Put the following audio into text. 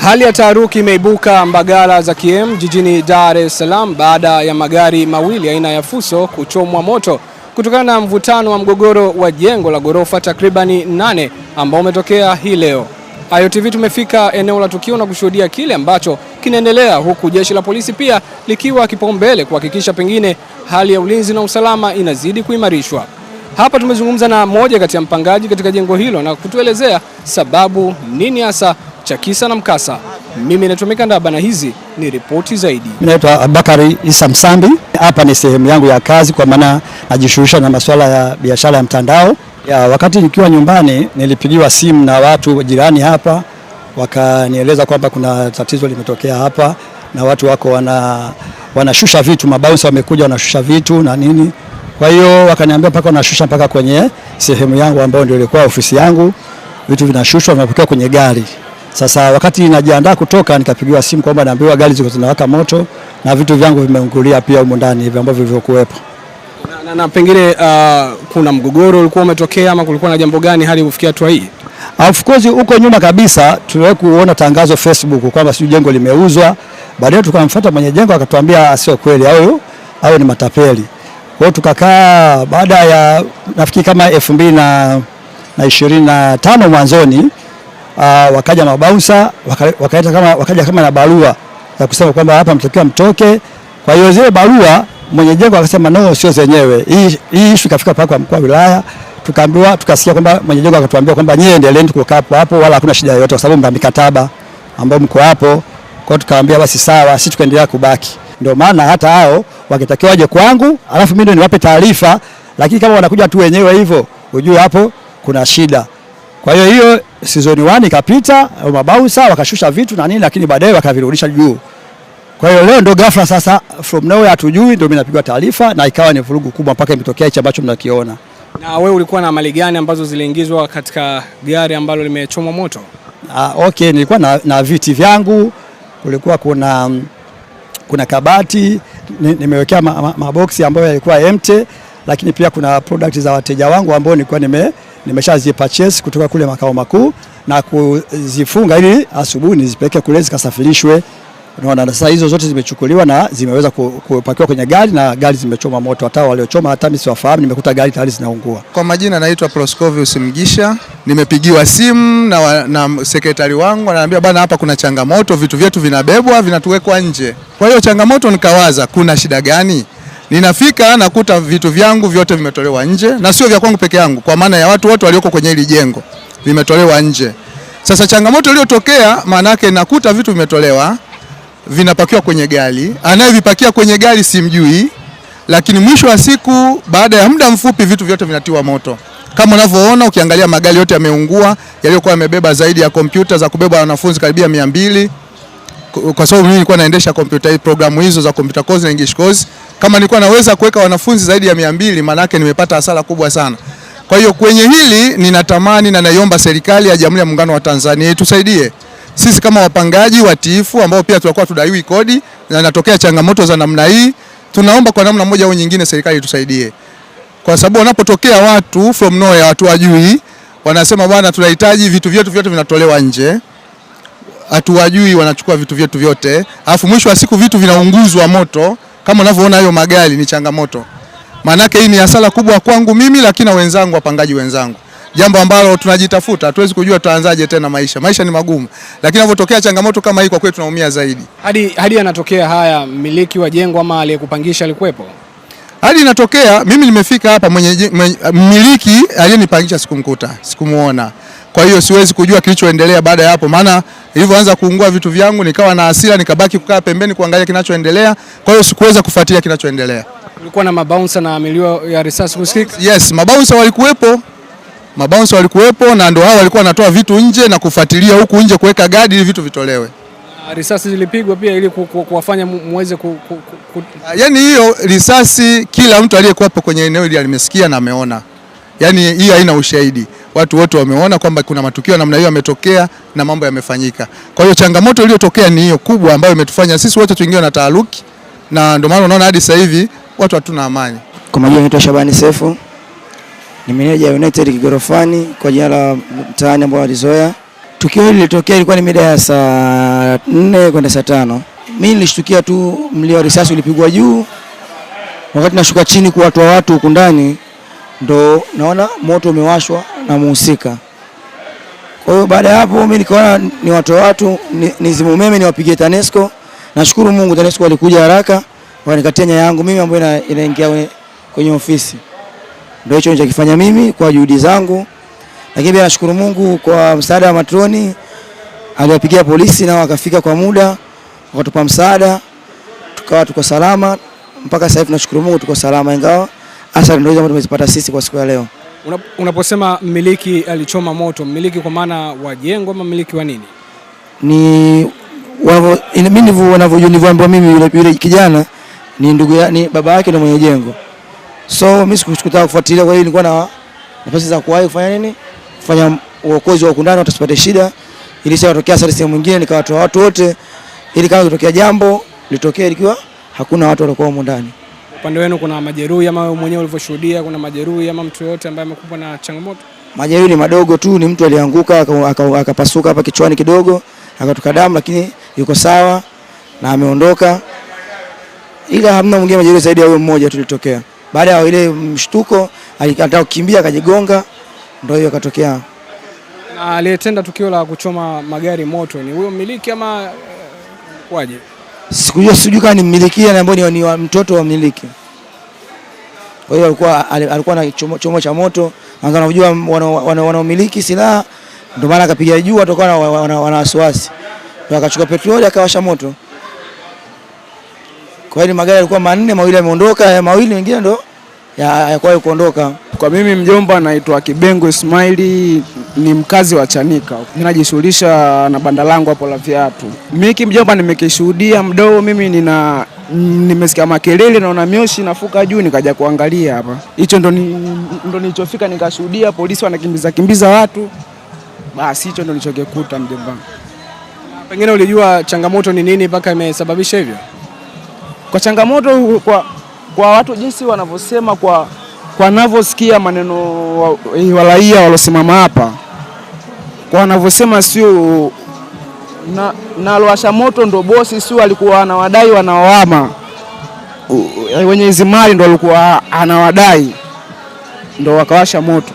Hali ya taharuki imeibuka Mbagala za KM jijini Dar es Salaam baada ya magari mawili aina ya Fuso kuchomwa moto kutokana na mvutano wa mgogoro wa jengo la ghorofa takribani 8 ambao umetokea hii leo. Ayo TV tumefika eneo la tukio na kushuhudia kile ambacho kinaendelea, huku jeshi la polisi pia likiwa kipaumbele kuhakikisha pengine hali ya ulinzi na usalama inazidi kuimarishwa. Hapa tumezungumza na mmoja kati ya mpangaji katika jengo hilo na kutuelezea sababu nini hasa cha kisa na mkasa. Mimi natumika Ndaba na hizi ni ripoti zaidi. Naitwa Bakari Isa Msambi. Hapa ni sehemu yangu ya kazi, kwa maana najishughulisha na masuala ya biashara ya mtandao. Wakati nikiwa nyumbani nilipigiwa simu na watu jirani hapa, wakanieleza kwamba kuna tatizo limetokea hapa na watu wako wanashusha vitu, mabouncer wamekuja wanashusha vitu na nini. Kwa hiyo wakaniambia mpaka wanashusha mpaka kwenye sehemu yangu ambayo ndio ilikuwa ofisi yangu, vitu vinashushwa vinapokea kwenye gari. Sasa wakati najiandaa kutoka nikapigiwa simu kwamba naambiwa gari ziko zinawaka moto na vitu vyangu vimeungulia pia huko ndani hivi ambavyo vilivyokuwepo. Na pengine kuna mgogoro ulikuwa umetokea ama kulikuwa na jambo gani hadi kufikia hatua hii? Of course huko nyuma kabisa tuliwahi kuona tangazo Facebook kwamba sio jengo limeuzwa. Baadaye tukamfuata mwenye jengo akatuambia sio kweli, au ni matapeli. Kwa hiyo tukakaa, baada ya nafikiri kama 2025 mwanzoni wakaja mabouncer wakaja kama na barua ya kusema kwamba hapa mtakiwa mtoke. Kwa hiyo zile barua mwenye jengo akasema no, sio zenyewe. Hii issue ikafika paka kwa mkuu wa wilaya, tukaambiwa, tukasikia kwamba mwenye jengo akatuambia kwamba nyie endeleeni kukaa hapo wala hakuna shida yoyote kwa sababu mna mikataba ambayo mko hapo. Kwa hiyo tukaambia basi sawa, sisi tukaendelea kubaki. Ndio maana hata hao wakitakiwa waje kwangu alafu mimi ndio niwape taarifa, lakini kama wanakuja tu wenyewe hivyo ujue hapo kuna shida. Kwa hiyo season 1 ikapita, mabouncer wakashusha vitu na nini, lakini baadaye wakavirudisha juu. Kwa hiyo leo ndo ghafla sasa from nowhere hatujui, ndio mimi napigwa taarifa na ikawa ni vurugu kubwa mpaka imetokea hicho ambacho mnakiona. Na wewe ulikuwa na mali gani ambazo ziliingizwa katika gari ambalo limechomwa moto? Okay, nilikuwa na viti vyangu, kulikuwa kuna kabati, nimewekea maboksi ambayo yalikuwa empty, lakini pia kuna product za wateja wangu ambao nilikuwa nimeshazi purchase kutoka kule makao makuu na kuzifunga ili asubuhi nizipeleke kule zikasafirishwe. Unaona, sasa hizo zote zimechukuliwa na zimeweza kupakiwa kwenye gari na gari zimechoma moto. Hata waliochoma hata mimi siwafahamu, nimekuta gari tayari zinaungua. Kwa majina naitwa Proscovius Mgisha. Nimepigiwa simu na sekretari wangu, ananiambia bana, hapa kuna changamoto, vitu vyetu vinabebwa vinatuwekwa nje. Kwa hiyo changamoto nikawaza kuna shida gani? Ninafika nakuta vitu vyangu vyote vimetolewa nje na sio vya kwangu peke yangu, kwa maana ya watu wote walioko kwenye hili jengo vimetolewa nje. Sasa changamoto iliyotokea maana yake nakuta vitu vimetolewa vinapakiwa kwenye gari, anayevipakia kwenye gari simjui, lakini mwisho wa siku baada ya muda mfupi vitu vyote vinatiwa moto. Kama unavyoona ukiangalia magari yote yameungua, yaliyokuwa yamebeba zaidi ya kompyuta za kubeba wanafunzi karibia 200. Kwa sababu mimi nilikuwa naendesha kompyuta hii, programu hizo za computer course na English course. Kama nilikuwa naweza kuweka wanafunzi zaidi ya 200, maana yake nimepata hasara kubwa sana. Kwa hiyo kwenye hili ninatamani na naiomba serikali ya Jamhuri ya Muungano wa Tanzania itusaidie. Sisi kama wapangaji watiifu ambao pia tulikuwa tudaiwi kodi na inatokea changamoto za namna hii, tunaomba kwa namna moja au nyingine serikali itusaidie. Kwa sababu wanapotokea watu from nowhere, watu wajui, wanasema bwana tunahitaji vitu vyetu vyote vinatolewa nje. Hatuwajui, wanachukua vitu vyetu vyote, alafu mwisho wa siku vitu vinaunguzwa moto. Kama unavyoona hayo magari ni changamoto. Maana yake hii ni hasara kubwa kwangu mimi, lakini na wenzangu, wapangaji wenzangu. Jambo ambalo tunajitafuta, hatuwezi kujua tutaanzaje tena maisha. Maisha ni magumu. Lakini inapotokea changamoto kama hii kwa kweli tunaumia zaidi. Hadi yanatokea haya, mmiliki wa jengo ama aliyekupangisha alikuwepo? Hadi inatokea mimi nimefika hapa, mmiliki aliyenipangisha sikumkuta, sikumuona. Kwa hiyo siwezi kujua kilichoendelea baada ya hapo, maana ilivyoanza kuungua vitu vyangu nikawa na hasira, nikabaki kukaa pembeni kuangalia kinachoendelea. Kwa hiyo sikuweza kufuatilia kinachoendelea. Kulikuwa na mabouncer na milio ya risasi kusikika? Yes, mabouncer walikuwepo. Mabouncer walikuwepo na ndio hao walikuwa wanatoa vitu nje na kufuatilia huku nje kuweka gadi ili vitu vitolewe. Risasi zilipigwa pia ili kuwafanya muweze Yaani hiyo risasi kila mtu aliyekuwa hapo kwenye eneo hili alimesikia na ameona. Yaani hii haina ushahidi. Watu wote wameona kwamba kuna matukio namna hiyo yametokea na mambo yamefanyika. Kwa hiyo changamoto iliyotokea ni hiyo kubwa ambayo imetufanya sisi wote tuingie na taharuki, na ndio maana unaona hadi sasa hivi watu hatuna amani. Kwa majina naitwa Shabani Sefu. Ni meneja United Kigorofani kwa jina la mtaani ambao walizoea. Tukio hili lilitokea ilikuwa ni mida ya saa 4 kwenda saa 5. Mimi nilishtukia tu mlio wa risasi ulipigwa juu. Wakati nashuka chini kuwatoa watu huko ndani ndo naona moto umewashwa na muhusika. Kwa hiyo baada ya hapo mimi nikaona ni watu nizime umeme niwapigie TANESCO. Nashukuru Mungu TANESCO walikuja haraka wanikatia nyaya yangu mimi ambayo inaingia kwenye ofisi. Ndio hicho nilichokifanya mimi kwa juhudi zangu. Lakini pia nashukuru Mungu kwa msaada wa matroni, aliwapigia polisi na wakafika kwa muda, wakatupa msaada, tukawa tuko salama. Mpaka sasa hivi tunashukuru Mungu tuko salama, ingawa athari ndio hizo tumezipata sisi kwa siku ya leo. Unaposema mmiliki alichoma moto, mmiliki kwa maana wa jengo ama mmiliki wa nini? Ni mimi wanavyoambiwa mimi yule kijana ni ndugu ni baba yake na mwenye jengo. So mimi sikutaka kufuatilia, kwa hiyo nilikuwa na nafasi za kuwahi kufanya nini? Kufanya uokozi wa huko ndani watasipate shida, ili sasa watokea sehemu nyingine nikawatoa watu wote, ili kama kutokea jambo litokee likiwa hakuna watu walikuwa huko ndani. Upande wenu kuna majeruhi ama wewe mwenyewe ulivyoshuhudia kuna majeruhi ama mtu yote ambaye amekumbwa na changamoto? Majeruhi ni madogo tu, ni mtu alianguka akapasuka hapa kichwani kidogo, akatoka damu, lakini yuko sawa na ameondoka. Ila hamna mwingine majeruhi zaidi ya huyo mmoja tulitokea. Baada ya ile mshtuko alikataka kukimbia akajigonga, ndio hiyo katokea. Na aliyetenda tukio la kuchoma magari moto ni huyo mmiliki ama kwaje? Sijui kama ni mmiliki na ambaye ni mtoto wa mmiliki. Kwa hiyo alikuwa na chomo cha moto, anajua wanaomiliki silaha, ndio maana akapiga juu atokana wana wasiwasi. Ndio akachukua petroli akawasha moto. Kwa hiyo magari yalikuwa 4, mawili yameondoka, ya mawili mengine ndo hayakuwahi kuondoka. Kwa mimi mjomba naitwa Kibengo Ismaili, ni mkazi wa Chanika. Mimi najishughulisha na banda langu hapo la viatu. Mimi mjomba nimekishuhudia mdoo, mimi nimesikia makelele naona mioshi nafuka juu nikaja kuangalia hapa. Hicho ndo nilichofika nikashuhudia polisi wanakimbiza watu. Basi hicho ndo nilichokikuta mjomba. Pengine ulijua changamoto ni nini mpaka imesababisha hivyo? Kwa changamoto kwa watu jinsi wanavyosema kwa wanavyosikia maneno wa raia walosimama hapa. Kwa wanavyosema sio na alowasha moto ndo bosi, sio alikuwa anawadai wanaoama. Wenye hizo mali ndo alikuwa anawadai. Ndo wakawasha moto.